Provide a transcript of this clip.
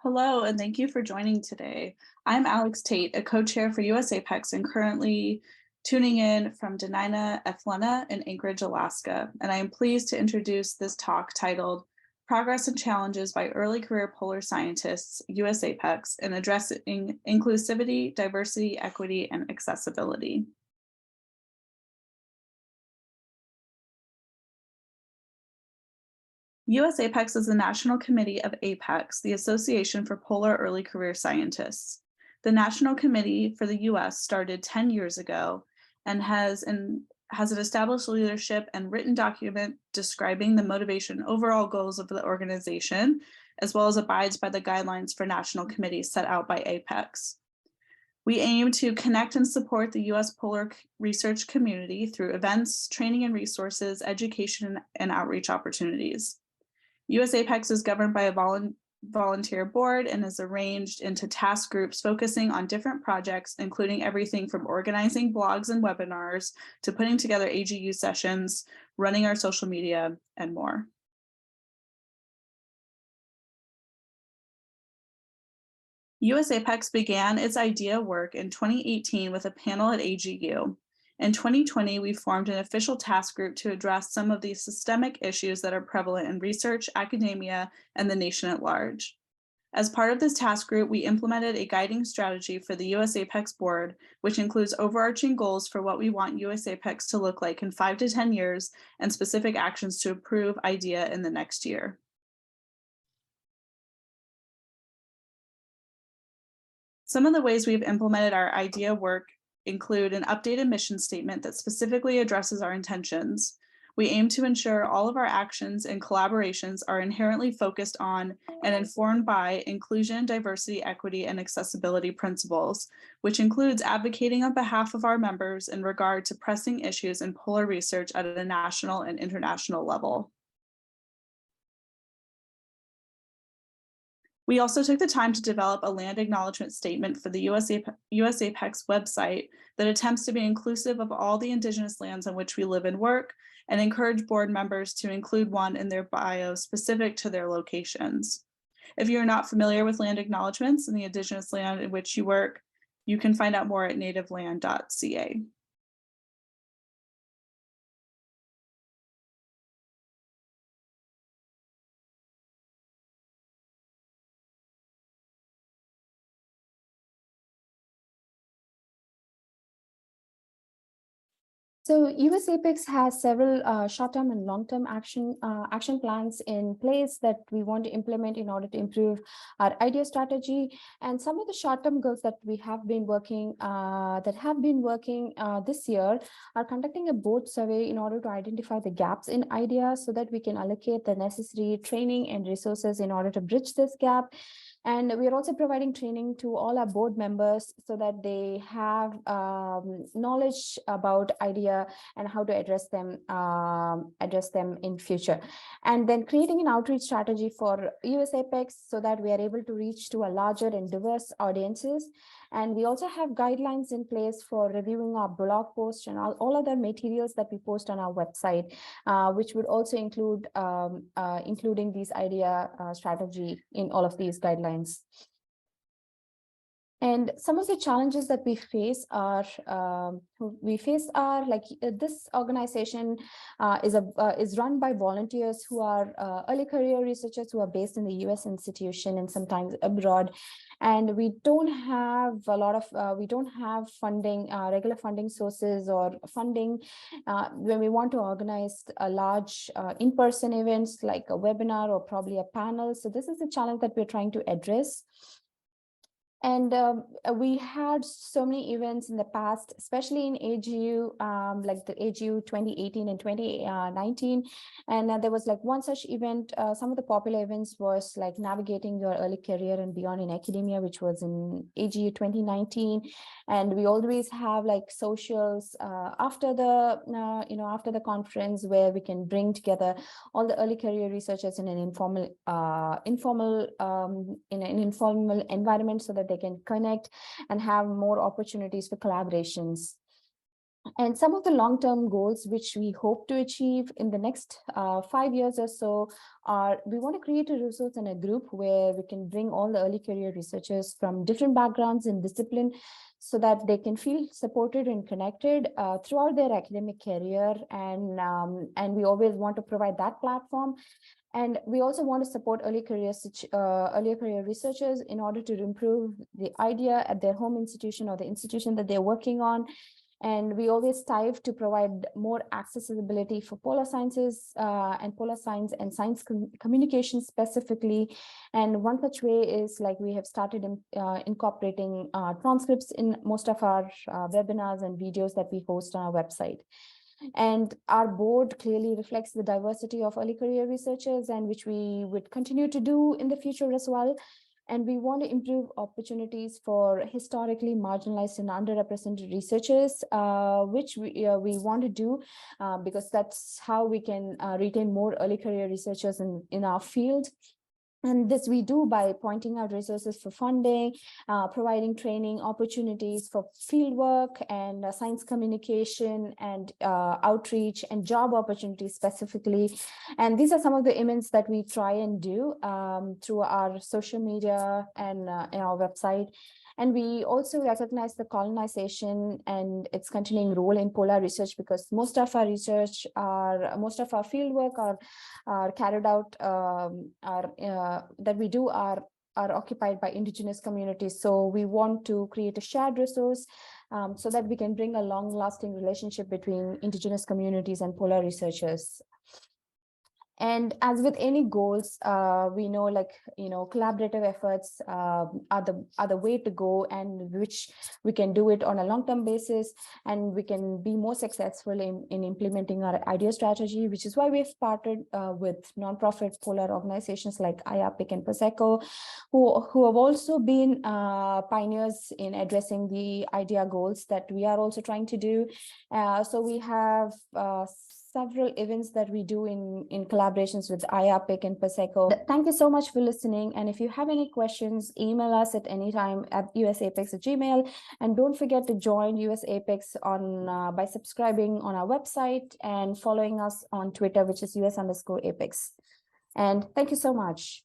Hello, and thank you for joining today. I'm Alex Tate, a co-chair for USAPECS and currently tuning in from Denina, Eflena in Anchorage, Alaska. And I am pleased to introduce this talk titled Progress and Challenges by Early Career Polar Scientists, USAPECS, in Addressing Inclusivity, Diversity, Equity, and Accessibility. USAPECS is the National Committee of APECS, the Association for Polar Early Career Scientists. The National Committee for the US started 10 years ago and has an established leadership and written document describing the motivation and overall goals of the organization, as well as abides by the guidelines for national committees set out by APECS. We aim to connect and support the US polar research community through events, training and resources, education, and outreach opportunities. USAPECS is governed by a volunteer board and is arranged into task groups focusing on different projects, including everything from organizing blogs and webinars to putting together AGU sessions, running our social media, and more. USAPECS began its IDEA work in 2018 with a panel at AGU. In 2020, we formed an official task group to address some of the systemic issues that are prevalent in research, academia, and the nation at large. As part of this task group, we implemented a guiding strategy for the USAPECS board, which includes overarching goals for what we want USAPECS to look like in 5 to 10 years and specific actions to improve IDEA in the next year. Some of the ways we've implemented our IDEA work include an updated mission statement that specifically addresses our intentions. We aim to ensure all of our actions and collaborations are inherently focused on and informed by inclusion, diversity, equity, and accessibility principles, which includes advocating on behalf of our members in regard to pressing issues in polar research at a national and international level. We also took the time to develop a land acknowledgement statement for the USAPECS website that attempts to be inclusive of all the Indigenous lands on which we live and work, and encourage board members to include one in their bio specific to their locations. If you're not familiar with land acknowledgements in the Indigenous land in which you work, you can find out more at nativeland.ca. So USAPECS has several short-term and long-term action plans in place that we want to implement in order to improve our IDEA strategy. And some of the short-term goals that we have been working this year are conducting a board survey in order to identify the gaps in IDEA so that we can allocate the necessary training and resources in order to bridge this gap. And we are also providing training to all our board members so that they have knowledge about IDEA and how to address them in future. And then creating an outreach strategy for USAPECS so that we are able to reach to a larger and diverse audiences. And we also have guidelines in place for reviewing our blog posts and all other materials that we post on our website, which would also include including these IDEA strategy in all of these guidelines. And some of the challenges that we face are like this organization is run by volunteers who are early career researchers who are based in the US institution and sometimes abroad. And we don't have funding, regular funding sources or funding when we want to organize a large in-person events like a webinar or probably a panel. So this is a challenge that we're trying to address. And we had so many events in the past, especially in AGU, like the AGU 2018 and 2019. And there was like one such event. Some of the popular events was like navigating your early career and beyond in academia, which was in AGU 2019. And we always have like socials after the conference where we can bring together all the early career researchers in an informal environment so that they can connect and have more opportunities for collaborations. And some of the long-term goals which we hope to achieve in the next 5 years or so are, we want to create a resource and a group where we can bring all the early career researchers from different backgrounds and discipline, so that they can feel supported and connected throughout their academic career. And we always want to provide that platform. And we also want to support early career researchers in order to improve the idea at their home institution or the institution that they're working on. And we always strive to provide more accessibility for polar sciences and polar science and science communication specifically. And one such way is, like, we have started incorporating transcripts in most of our webinars and videos that we host on our website. And our board clearly reflects the diversity of early career researchers, and which we would continue to do in the future as well. And we want to improve opportunities for historically marginalized and underrepresented researchers, which we want to do because that's how we can retain more early career researchers in our field. And this we do by pointing out resources for funding, providing training opportunities for fieldwork and science communication and outreach and job opportunities specifically. And these are some of the events that we try and do through our social media and in our website. And we also recognize the colonization and its continuing role in polar research, because most of our fieldwork are carried out that we do are occupied by indigenous communities. So we want to create a shared resource so that we can bring a long-lasting relationship between indigenous communities and polar researchers. And as with any goals, we know, collaborative efforts are the way to go, and which we can do it on a long-term basis, and we can be more successful in implementing our idea strategy, which is why we've partnered with nonprofit polar organizations like IAPEC and POSECO, who have also been pioneers in addressing the idea goals that we are also trying to do. So we have several events that we do in collaborations with IAPEC and POSECO. Thank you so much for listening. And if you have any questions, email us at any time at USAPECS@gmail. And don't forget to join USAPECS by subscribing on our website and following us on Twitter, which is US_APECS. And thank you so much.